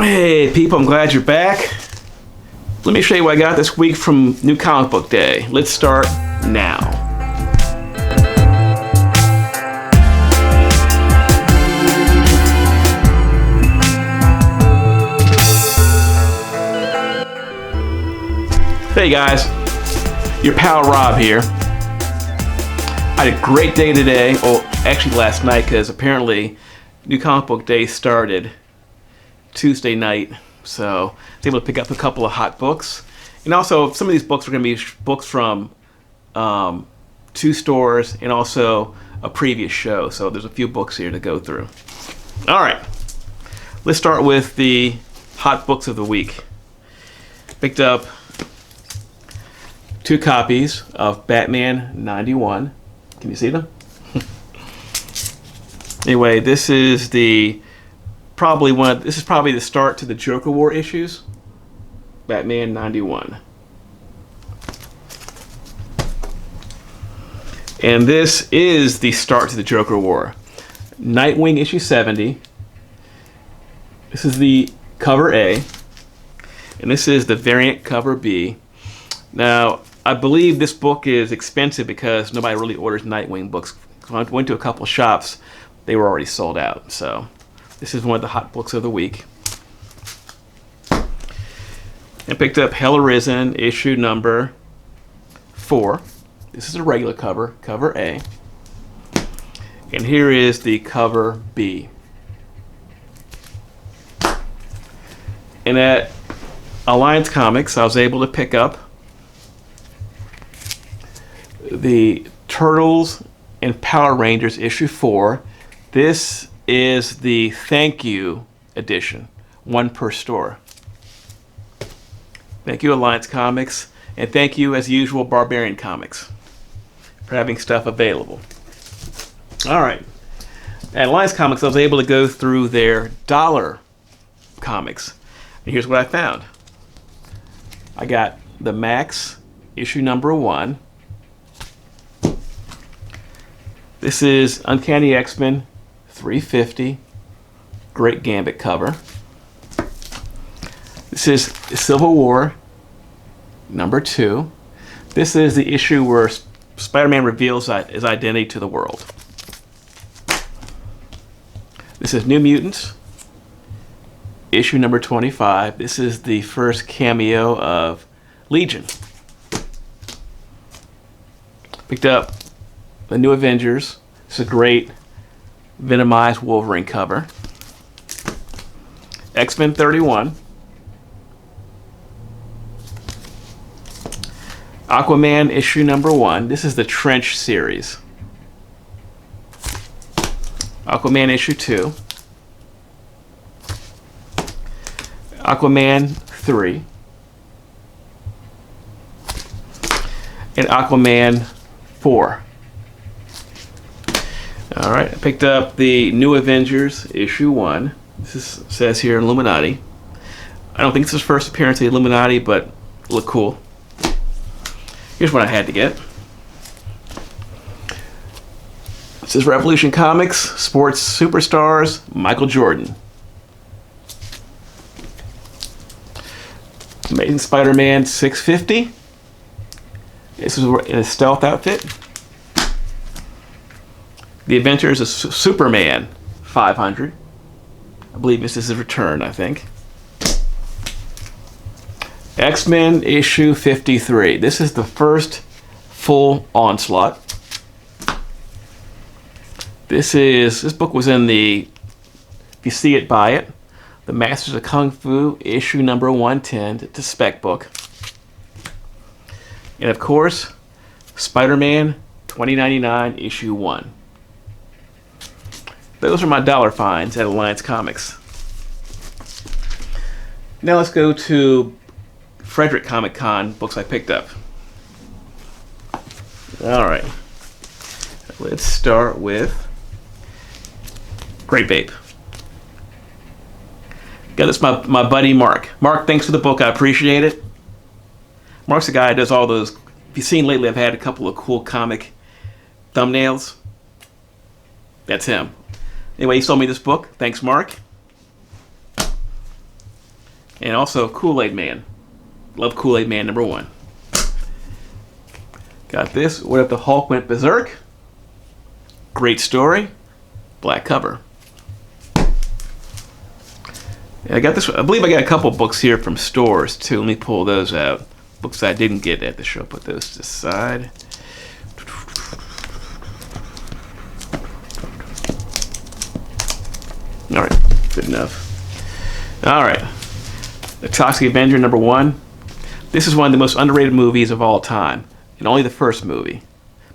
Hey people, I'm glad you're back. Let me show you what I got this week from New Comic Book Day. Let's start now. Hey guys, your pal Rob here. I had a great day today, actually last night, because apparently New Comic Book Day started Tuesday night, so I was able to pick up a couple of hot books. And also, some of these books are going to be books from two stores and also a previous show, so there's a few books here to go through. Alright, let's start with the hot books of the week. Picked up 2 copies of Batman 91. Can you see them? Anyway, this is probably the start to the Joker War issues. Batman 91. And this is the start to the Joker War. Nightwing issue 70. This is the cover A. And this is the variant cover B. Now, I believe this book is expensive because nobody really orders Nightwing books. When I went to a couple shops, they were already sold out. So this is one of the hot books of the week. I picked up Hell Arisen issue number 4. This is a regular cover, cover A. And here is the cover B. And at Alliance Comics, I was able to pick up the Turtles and Power Rangers issue 4. This is the thank you edition, 1 per store. Thank you, Alliance Comics, and thank you, as usual, Barbarian Comics, for having stuff available. Alright, at Alliance Comics I was able to go through their dollar comics, and here's what I found. I got the Max issue number 1. This is Uncanny X-Men 350, great Gambit cover. This is Civil War number 2. This is the issue where Spider-Man reveals his identity to the world. This is New Mutants issue number 25. This is the first cameo of Legion. Picked up the New Avengers. It's a great Venomized Wolverine cover. X-Men 31. Aquaman issue number 1. This is the Trench series. Aquaman issue 2. Aquaman 3. And Aquaman 4. Alright, I picked up the New Avengers issue 1. This says here Illuminati. I don't think this is his first appearance of the Illuminati, but look cool. Here's what I had to get. This is Revolution Comics, Sports Superstars, Michael Jordan. Amazing Spider-Man 650. This is in a stealth outfit. The Adventures of Superman 500. I believe this is his return, I think. X-Men issue 53. This is the first full onslaught. This book was in the, if you see it, buy it, the Masters of Kung Fu issue number 110. It's a spec book. And of course, Spider-Man 2099 issue 1. Those are my dollar finds at Alliance Comics. Now let's go to Frederick Comic Con books I picked up. Alright. Let's start with Great Babe. Got this my buddy Mark. Mark, thanks for the book. I appreciate it. Mark's the guy who does all those. If you've seen lately, I've had a couple of cool comic thumbnails. That's him. Anyway, he sold me this book. Thanks, Mark. And also Kool-Aid Man. Love Kool-Aid Man #1. Got this. What If the Hulk Went Berserk? Great story. Black cover. I got this. I believe I got a couple books here from stores too. Let me pull those out. Books I didn't get at the show. Put those to the side. All right, good enough. All right, The Toxic Avenger #1. This is one of the most underrated movies of all time, and only the first movie.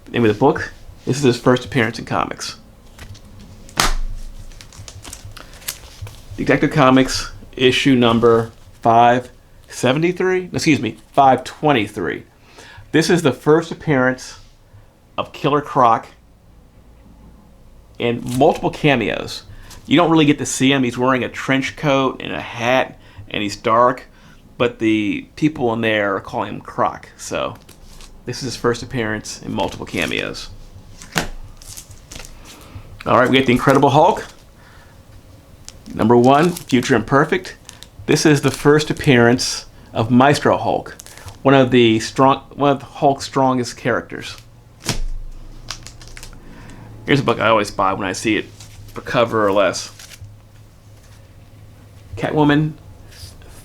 The name of the book. This is his first appearance in comics. Detective Comics issue number 573. Excuse me, 523. This is the first appearance of Killer Croc and multiple cameos. You don't really get to see him. He's wearing a trench coat and a hat, and he's dark, but the people in there are calling him Croc. So this is his first appearance in multiple cameos. All right, we get the Incredible Hulk. #1, Future Imperfect. This is the first appearance of Maestro Hulk, one of Hulk's strongest characters. Here's a book I always buy when I see it for cover or less. Catwoman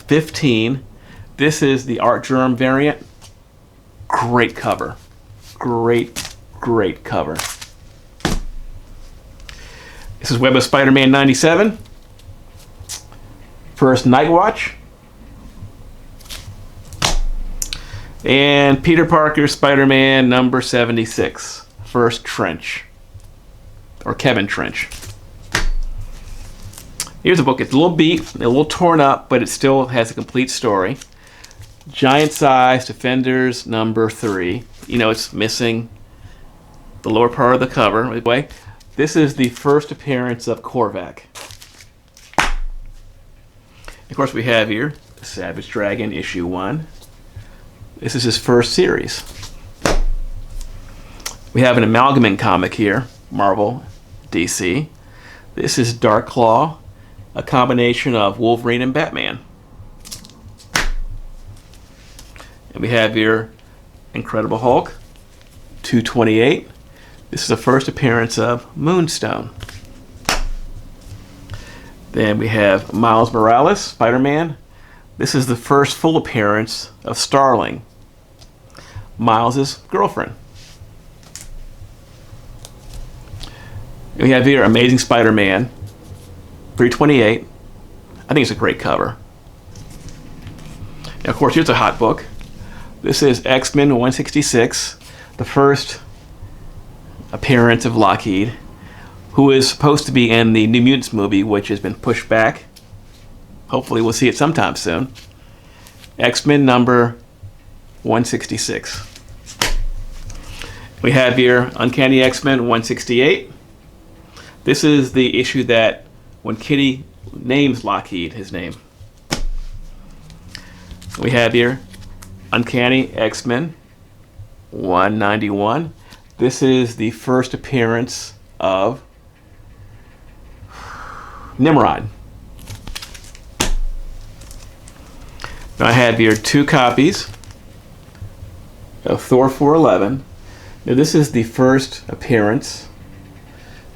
15. This is the Art Germ variant. Great cover. Great cover. This is Web of Spider-Man 97. First Night Watch. And Peter Parker Spider-Man #76. First Trench. Or Kevin Trench. Here's a book. It's a little beat, a little torn up, but it still has a complete story. Giant Size Defenders #3. You know, it's missing the lower part of the cover. Anyway, this is the first appearance of Korvac. Of course, we have here Savage Dragon #1. This is his first series. We have an amalgaming comic here, Marvel, DC. This is Dark Claw, a combination of Wolverine and Batman. And we have here Incredible Hulk, 228. This is the first appearance of Moonstone. Then we have Miles Morales, Spider-Man. This is the first full appearance of Starling, Miles' girlfriend. We have here Amazing Spider-Man, 328. I think it's a great cover. Now, of course, here's a hot book. This is X-Men 166, the first appearance of Lockheed, who is supposed to be in the New Mutants movie, which has been pushed back. Hopefully we'll see it sometime soon. X-Men number 166. We have here Uncanny X-Men 168. This is the issue that when Kitty names Lockheed his name. We have here Uncanny X-Men 191. This is the first appearance of Nimrod. Now I have here 2 copies of Thor 411. Now this is the first appearance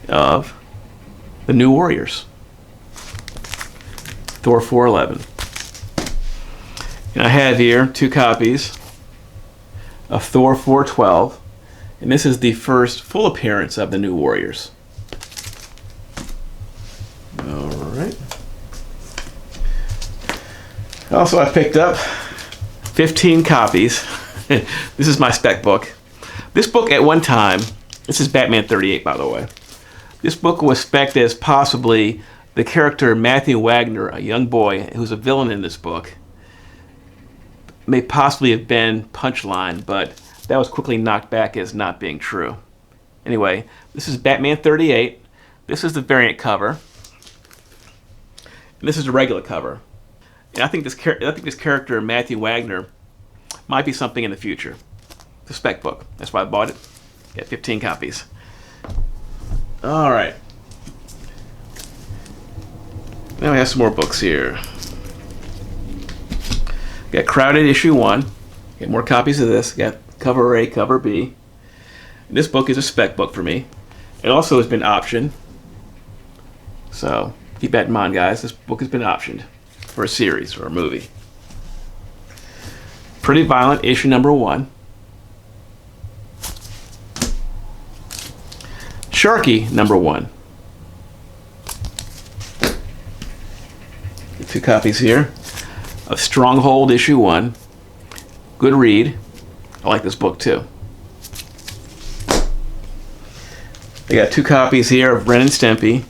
of the New Warriors. Thor 411. And I have here 2 copies of Thor 412. And this is the first full appearance of the New Warriors. Alright. Also, I picked up 15 copies. This is my spec book. This book at one time, this is Batman 38 by the way. This book was spec'd as possibly the character Matthew Wagner, a young boy who's a villain in this book. May possibly have been Punchline, but that was quickly knocked back as not being true. Anyway, this is Batman 38. This is the variant cover. And this is the regular cover. And I think this character, Matthew Wagner, might be something in the future. It's a spec book. That's why I bought it. Got 15 copies. All right. Now we have some more books here. Got Crowded issue 1. Get more copies of this. Got cover A, cover B. And this book is a spec book for me. It also has been optioned. So keep that in mind, guys. This book has been optioned for a series or a movie. Pretty Violent issue number 1. Sharky number 1. Get 2 copies here of Stronghold issue 1. Good read. I like this book too. I got 2 copies here of Ren and Stimpy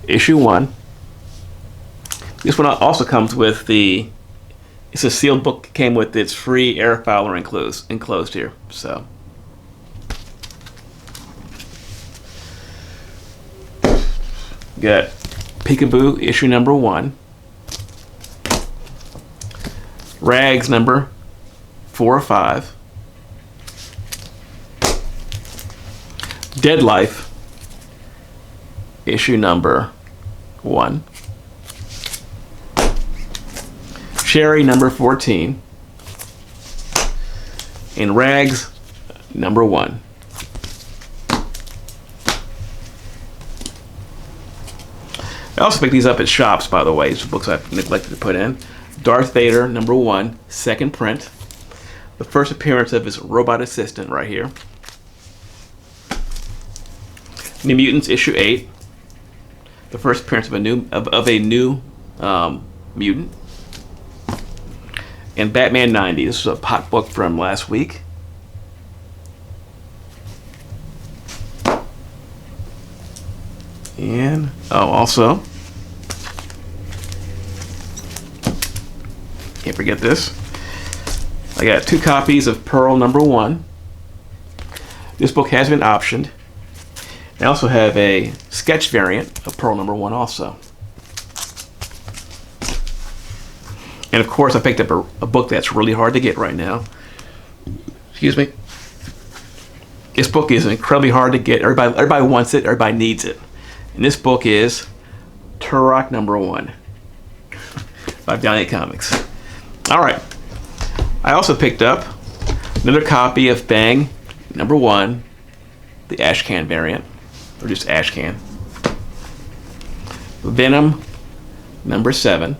issue 1. This one also comes with the, it's a sealed book, came with its free air fouler enclosed here. So got Peekaboo issue number 1. Rags number 4 or 5. Dead Life issue number 1. Sherry number 14. And Rags number 1. I also picked these up at shops, by the way. These are books I've neglected to put in. Darth Vader number 1, second print. The first appearance of his robot assistant right here. New Mutants issue 8. The first appearance of a new mutant. And Batman 90. This is a pot book from last week. And also, can't forget this. I got 2 copies of Pearl number 1. This book has been optioned. I also have a sketch variant of Pearl number 1 also. And of course I picked up a book that's really hard to get right now. Excuse me. This book is incredibly hard to get. Everybody wants it, everybody needs it. And this book is Turok number 1 by Alliance Comics. Alright. I also picked up another copy of Bang number 1, the Ashcan variant. Or just Ashcan. Venom number 7.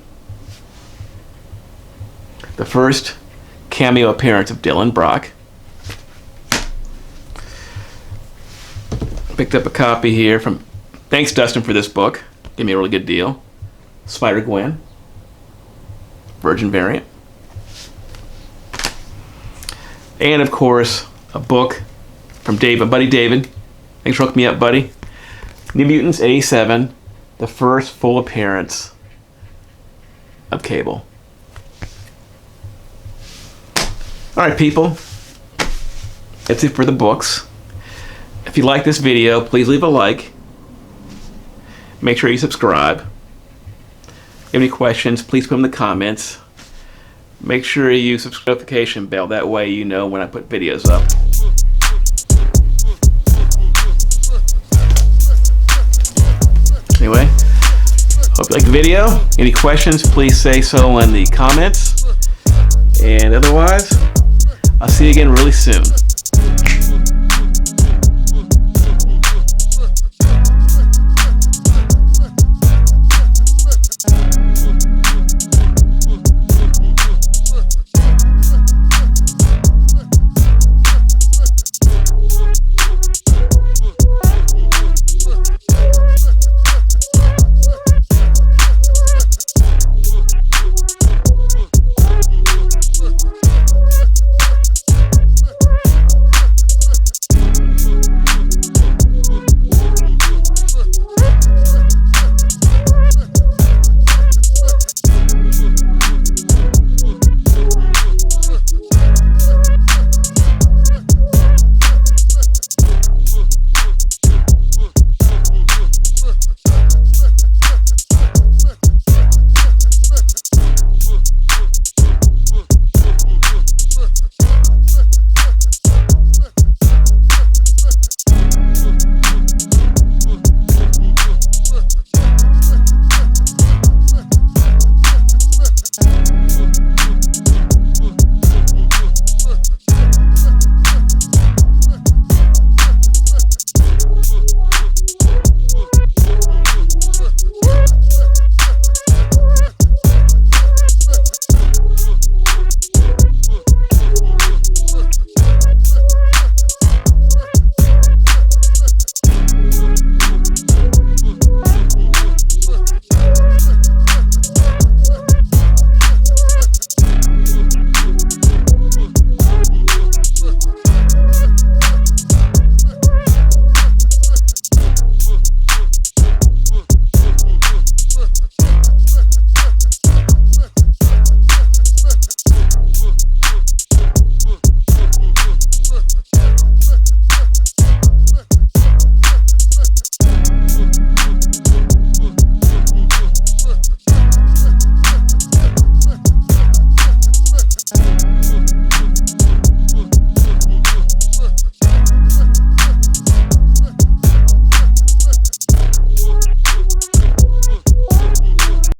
The first cameo appearance of Dylan Brock. Picked up a copy here from, thanks Dustin for this book. Gave me a really good deal. Spider-Gwen. Virgin variant. And of course, a book from Dave, buddy David. Thanks for hooking me up, buddy. New Mutants 87, the first full appearance of Cable. Alright people, that's it for the books. If you like this video, please leave a like. Make sure you subscribe. If you have any questions, please put them in the comments. Make sure you subscribe to the notification bell, that way you know when I put videos up. Anyway, hope you like the video. Any questions, please say so in the comments. And otherwise, I'll see you again really soon.